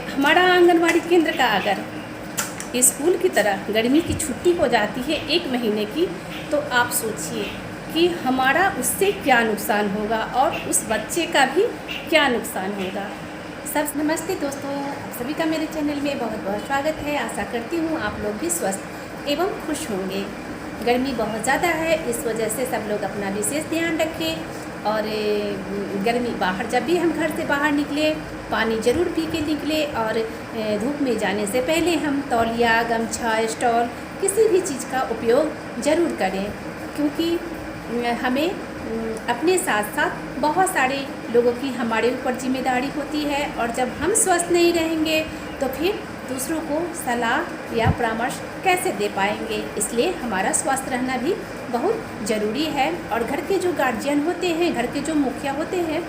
हमारा आंगनवाड़ी केंद्र का अगर स्कूल की तरह गर्मी की छुट्टी हो जाती है 1 महीने की, तो आप सोचिए कि हमारा उससे क्या नुकसान होगा और उस बच्चे का भी क्या नुकसान होगा। सब नमस्ते दोस्तों, आप सभी का मेरे चैनल में बहुत बहुत स्वागत है। आशा करती हूँ आप लोग भी स्वस्थ एवं खुश होंगे। गर्मी बहुत ज़्यादा है, इस वजह से सब लोग अपना विशेष ध्यान रखें और गर्मी बाहर जब भी हम घर से बाहर निकले पानी ज़रूर पी के निकले और धूप में जाने से पहले हम तौलिया, गमछा, स्टॉल किसी भी चीज़ का उपयोग ज़रूर करें, क्योंकि हमें अपने साथ साथ बहुत सारे लोगों की हमारे ऊपर जिम्मेदारी होती है और जब हम स्वस्थ नहीं रहेंगे तो फिर दूसरों को सलाह या परामर्श कैसे दे पाएंगे। इसलिए हमारा स्वास्थ्य रहना भी बहुत ज़रूरी है। और घर के जो गार्जियन होते हैं, घर के जो मुखिया होते हैं,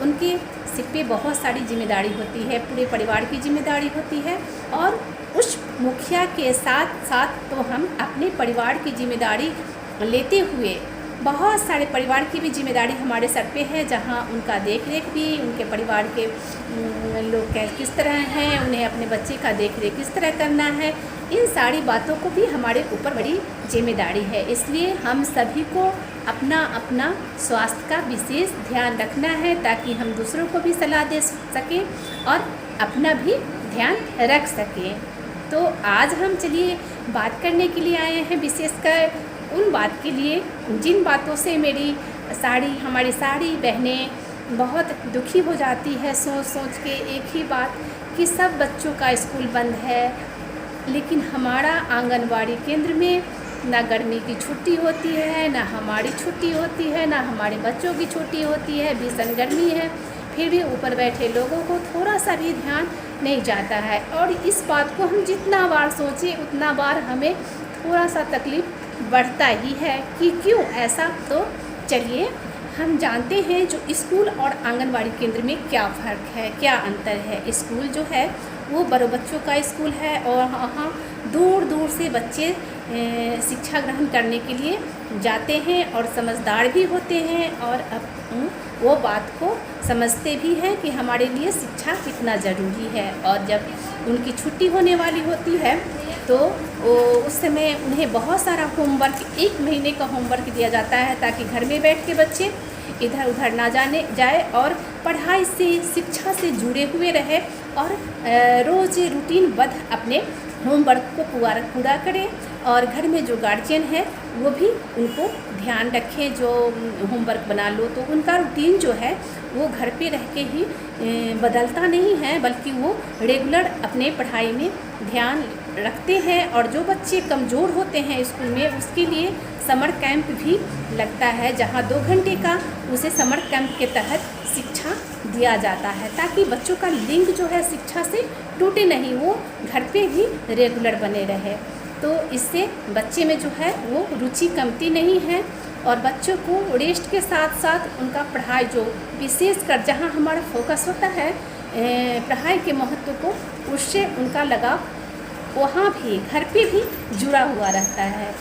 उनके सिर पे बहुत सारी जिम्मेदारी होती है, पूरे परिवार की जिम्मेदारी होती है। और उस मुखिया के साथ साथ तो हम अपने परिवार की जिम्मेदारी लेते हुए बहुत सारे परिवार की भी जिम्मेदारी हमारे सर पे है, जहाँ उनका देख रेख भी उनके परिवार के लोग किस तरह हैं, उन्हें अपने बच्चे का देख रेख किस तरह करना है, इन सारी बातों को भी हमारे ऊपर बड़ी जिम्मेदारी है। इसलिए हम सभी को अपना अपना स्वास्थ्य का विशेष ध्यान रखना है, ताकि हम दूसरों को भी सलाह दे सकें और अपना भी ध्यान रख सकें। तो आज हम चलिए बात करने के लिए आए हैं विशेषकर उन बात के लिए जिन बातों से हमारी सारी बहनें बहुत दुखी हो जाती है सोच सोच के एक ही बात कि सब बच्चों का स्कूल बंद है, लेकिन हमारा आंगनवाड़ी केंद्र में ना गर्मी की छुट्टी होती है, ना हमारी छुट्टी होती है, ना हमारे बच्चों की छुट्टी होती है। भीषण गर्मी है, फिर भी ऊपर बैठे लोगों को थोड़ा सा भी ध्यान नहीं जाता है। और इस बात को हम जितना बार सोचें उतना बार हमें थोड़ा सा तकलीफ़ बढ़ता ही है कि क्यों ऐसा। तो चलिए हम जानते हैं जो स्कूल और आंगनवाड़ी केंद्र में क्या फ़र्क है, क्या अंतर है। स्कूल जो है वो बड़ों बच्चों का स्कूल है और वहाँ दूर दूर से बच्चे शिक्षा ग्रहण करने के लिए जाते हैं और समझदार भी होते हैं और वो बात को समझते भी हैं कि हमारे लिए शिक्षा कितना ज़रूरी है। और जब उनकी छुट्टी होने वाली होती है तो उस समय उन्हें बहुत सारा होमवर्क 1 महीने का होमवर्क दिया जाता है, ताकि घर में बैठ के बच्चे इधर उधर ना जाए और पढ़ाई से शिक्षा से जुड़े हुए रहे और रोज़ रूटीनबद्ध अपने होमवर्क को पूरा करें। और घर में जो गार्जियन है वो भी उनको ध्यान रखें, जो होमवर्क बना लो तो उनका रूटीन जो है वो घर पे रह के ही बदलता नहीं है, बल्कि वो रेगुलर अपने पढ़ाई में ध्यान रखते हैं। और जो बच्चे कमज़ोर होते हैं स्कूल में, उसके लिए समर कैंप भी लगता है, जहाँ 2 घंटे का उसे समर कैंप के तहत शिक्षा दिया जाता है, ताकि बच्चों का लिंक जो है शिक्षा से टूटे नहीं, वो घर पे भी रेगुलर बने रहे। तो इससे बच्चे में जो है वो रुचि कमती नहीं है और बच्चों को रेस्ट के साथ साथ उनका पढ़ाई जो विशेषकर जहाँ हमारा फोकस होता है पढ़ाई के महत्व को, उससे उनका लगाव वहाँ भी घर पे भी जुड़ा हुआ रहता है।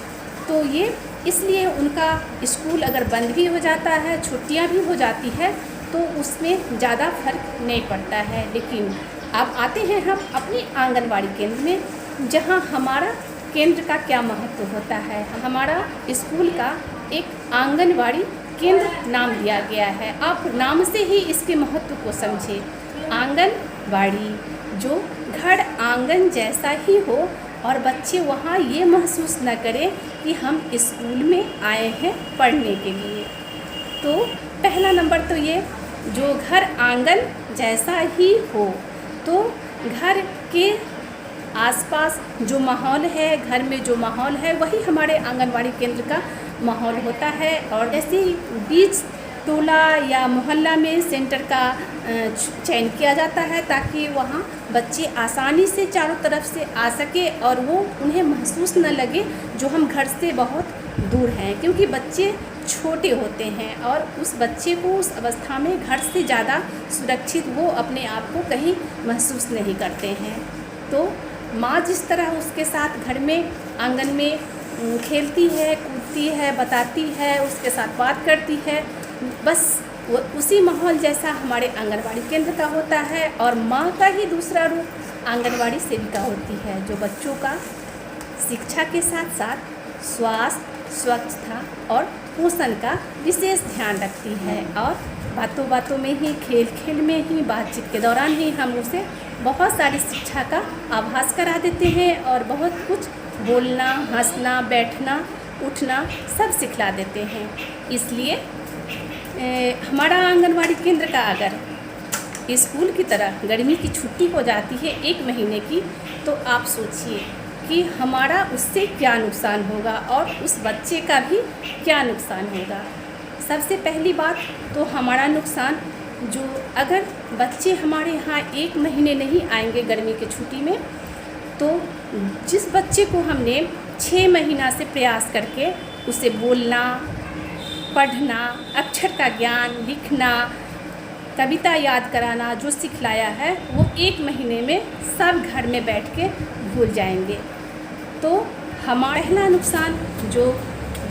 तो ये इसलिए उनका स्कूल अगर बंद भी हो जाता है, छुट्टियाँ भी हो जाती है, तो उसमें ज़्यादा फर्क नहीं पड़ता है। लेकिन अब आते हैं हम अपनी आंगनवाड़ी केंद्र में, जहाँ हमारा केंद्र का क्या महत्व होता है। हमारा स्कूल का एक आंगनवाड़ी केंद्र नाम दिया गया है। आप नाम से ही इसके महत्व को समझें। आंगनवाड़ी जो घर आंगन जैसा ही हो और बच्चे वहाँ ये महसूस न करें कि हम स्कूल में आए हैं पढ़ने के लिए। तो पहला नंबर तो ये जो घर आंगन जैसा ही हो, तो घर के आसपास जो माहौल है, घर में जो माहौल है, वही हमारे आंगनवाड़ी केंद्र का माहौल होता है। और जैसे बीच टोला या मोहल्ला में सेंटर का चयन किया जाता है, ताकि वहाँ बच्चे आसानी से चारों तरफ से आ सके और वो उन्हें महसूस न लगे जो हम घर से बहुत दूर हैं, क्योंकि बच्चे छोटे होते हैं और उस बच्चे को उस अवस्था में घर से ज़्यादा सुरक्षित वो अपने आप को कहीं महसूस नहीं करते हैं। तो माँ जिस तरह उसके साथ घर में आंगन में खेलती है, कूदती है, बताती है, उसके साथ बात करती है, बस वो उसी माहौल जैसा हमारे आंगनवाड़ी केंद्र का होता है। और माँ का ही दूसरा रूप आंगनवाड़ी सेविका होती है, जो बच्चों का शिक्षा के साथ साथ स्वास्थ्य, स्वच्छता और पोषण का विशेष ध्यान रखती है। और बातों बातों में ही, खेल खेल में ही, बातचीत के दौरान ही हम उसे बहुत सारी शिक्षा का आभास करा देते हैं और बहुत कुछ बोलना, हंसना, बैठना, उठना सब सिखला देते हैं। इसलिए हमारा आंगनवाड़ी केंद्र का अगर स्कूल की तरह गर्मी की छुट्टी हो जाती है 1 महीने की, तो आप सोचिए कि हमारा उससे क्या नुकसान होगा और उस बच्चे का भी क्या नुकसान होगा। सबसे पहली बात तो हमारा नुकसान, जो अगर बच्चे हमारे यहाँ 1 महीने नहीं आएंगे गर्मी की छुट्टी में, तो जिस बच्चे को हमने 6 महीना से प्रयास करके उसे बोलना, पढ़ना, अक्षर का ज्ञान, लिखना, कविता याद कराना जो सिखलाया है, वो 1 महीने में सब घर में बैठ के भूल जाएंगे। तो हमारा पहला नुकसान, जो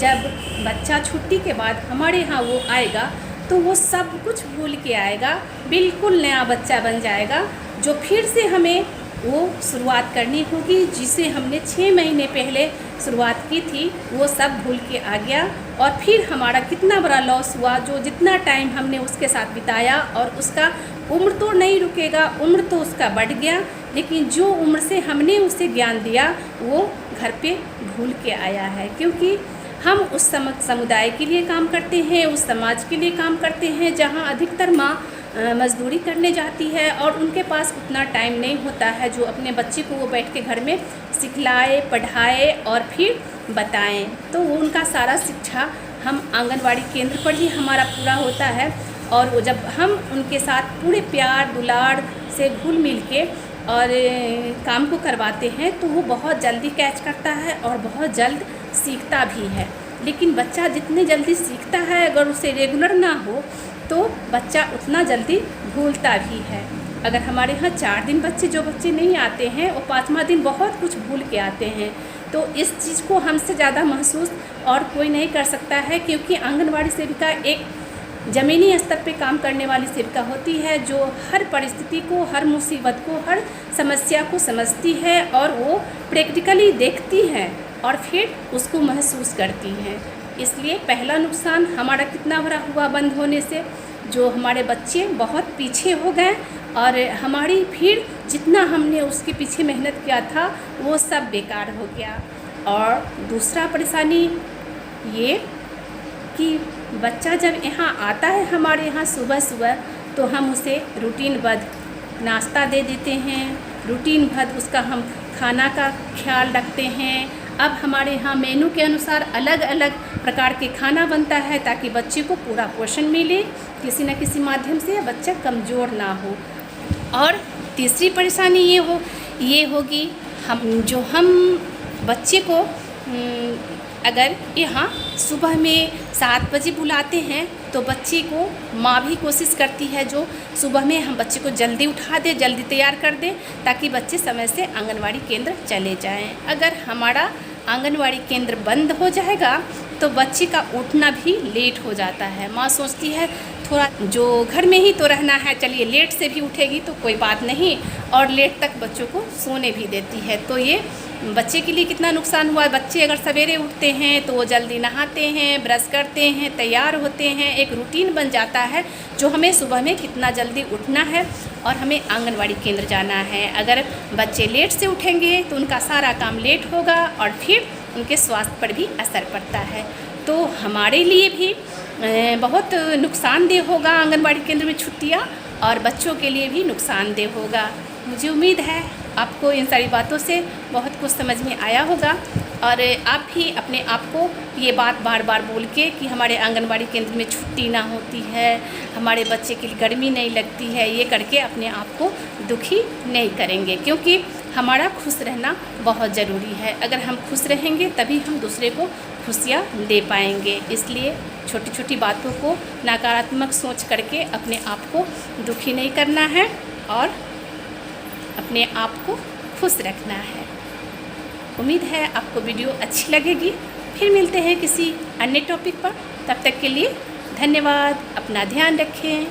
जब बच्चा छुट्टी के बाद हमारे यहाँ वो आएगा तो वो सब कुछ भूल के आएगा, बिल्कुल नया बच्चा बन जाएगा, जो फिर से हमें वो शुरुआत करनी होगी जिसे हमने 6 महीने पहले शुरुआत की थी, वो सब भूल के आ गया। और फिर हमारा कितना बड़ा लॉस हुआ, जो जितना टाइम हमने उसके साथ बिताया, और उसका उम्र तो नहीं रुकेगा, उम्र तो उसका बढ़ गया, लेकिन जो उम्र से हमने उसे ज्ञान दिया वो घर पे भूल के आया है। क्योंकि हम उस समुदाय के लिए काम करते हैं, उस समाज के लिए काम करते हैं जहाँ अधिकतर माँ मज़दूरी करने जाती है और उनके पास उतना टाइम नहीं होता है जो अपने बच्चे को वो बैठ के घर में सिखलाए, पढ़ाए और फिर बताएं। तो वो उनका सारा शिक्षा हम आंगनवाड़ी केंद्र पर ही हमारा पूरा होता है। और वो जब हम उनके साथ पूरे प्यार दुलार से घुल मिल के और काम को करवाते हैं तो वो बहुत जल्दी कैच करता है और बहुत जल्द सीखता भी है। लेकिन बच्चा जितने जल्दी सीखता है, अगर उसे रेगुलर ना हो तो बच्चा उतना जल्दी भूलता भी है। अगर हमारे यहाँ 4 दिन जो बच्चे नहीं आते हैं, वो 5वां दिन बहुत कुछ भूल के आते हैं। तो इस चीज़ को हमसे ज़्यादा महसूस और कोई नहीं कर सकता है, क्योंकि आंगनवाड़ी सेविका एक ज़मीनी स्तर पे काम करने वाली सेविका होती है, जो हर परिस्थिति को, हर मुसीबत को, हर समस्या को समझती है और वो प्रैक्टिकली देखती हैं और फिर उसको महसूस करती हैं। इसलिए पहला नुकसान हमारा कितना बड़ा हुआ बंद होने से, जो हमारे बच्चे बहुत पीछे हो गए और हमारी फिर जितना हमने उसके पीछे मेहनत किया था वो सब बेकार हो गया। और दूसरा परेशानी ये कि बच्चा जब यहाँ आता है हमारे यहाँ सुबह सुबह, तो हम उसे रूटीनबद्ध नाश्ता दे देते हैं, रूटीनबद्ध उसका हम खाना का ख्याल रखते हैं। अब हमारे यहाँ मेनू के अनुसार अलग अलग प्रकार के खाना बनता है ताकि बच्चे को पूरा पोषण मिले, किसी न किसी माध्यम से बच्चा कमज़ोर ना हो। और तीसरी परेशानी ये होगी, हम बच्चे को अगर यहाँ सुबह में 7 बजे बुलाते हैं तो बच्चे को माँ भी कोशिश करती है जो सुबह में हम बच्चे को जल्दी उठा दे, जल्दी तैयार कर दे, ताकि बच्चे समय से आंगनवाड़ी केंद्र चले जाएं। अगर हमारा आंगनवाड़ी केंद्र बंद हो जाएगा तो बच्चे का उठना भी लेट हो जाता है। माँ सोचती है थोड़ा जो घर में ही तो रहना है, चलिए लेट से भी उठेगी तो कोई बात नहीं, और लेट तक बच्चों को सोने भी देती है। तो ये बच्चे के लिए कितना नुकसान हुआ। बच्चे अगर सवेरे उठते हैं तो वो जल्दी नहाते हैं, ब्रश करते हैं, तैयार होते हैं, एक रूटीन बन जाता है जो हमें सुबह में कितना जल्दी उठना है और हमें आंगनवाड़ी केंद्र जाना है। अगर बच्चे लेट से उठेंगे तो उनका सारा काम लेट होगा और फिर उनके स्वास्थ्य पर भी असर पड़ता है। तो हमारे लिए भी बहुत नुकसानदेह होगा आंगनवाड़ी केंद्र में छुट्टियाँ, और बच्चों के लिए भी नुकसानदेह होगा। मुझे उम्मीद है आपको इन सारी बातों से बहुत कुछ समझ में आया होगा और आप भी अपने आप को ये बात बार बार बोल के कि हमारे आंगनवाड़ी केंद्र में छुट्टी ना होती है, हमारे बच्चे के लिए गर्मी नहीं लगती है, ये करके अपने आप को दुखी नहीं करेंगे, क्योंकि हमारा खुश रहना बहुत ज़रूरी है। अगर हम खुश रहेंगे तभी हम दूसरे को खुशियाँ दे पाएंगे। इसलिए छोटी छोटी बातों को नकारात्मक सोच करके अपने आप को दुखी नहीं करना है और अपने आप को खुश रखना है। उम्मीद है आपको वीडियो अच्छी लगेगी। फिर मिलते हैं किसी अन्य टॉपिक पर, तब तक के लिए धन्यवाद। अपना ध्यान रखें।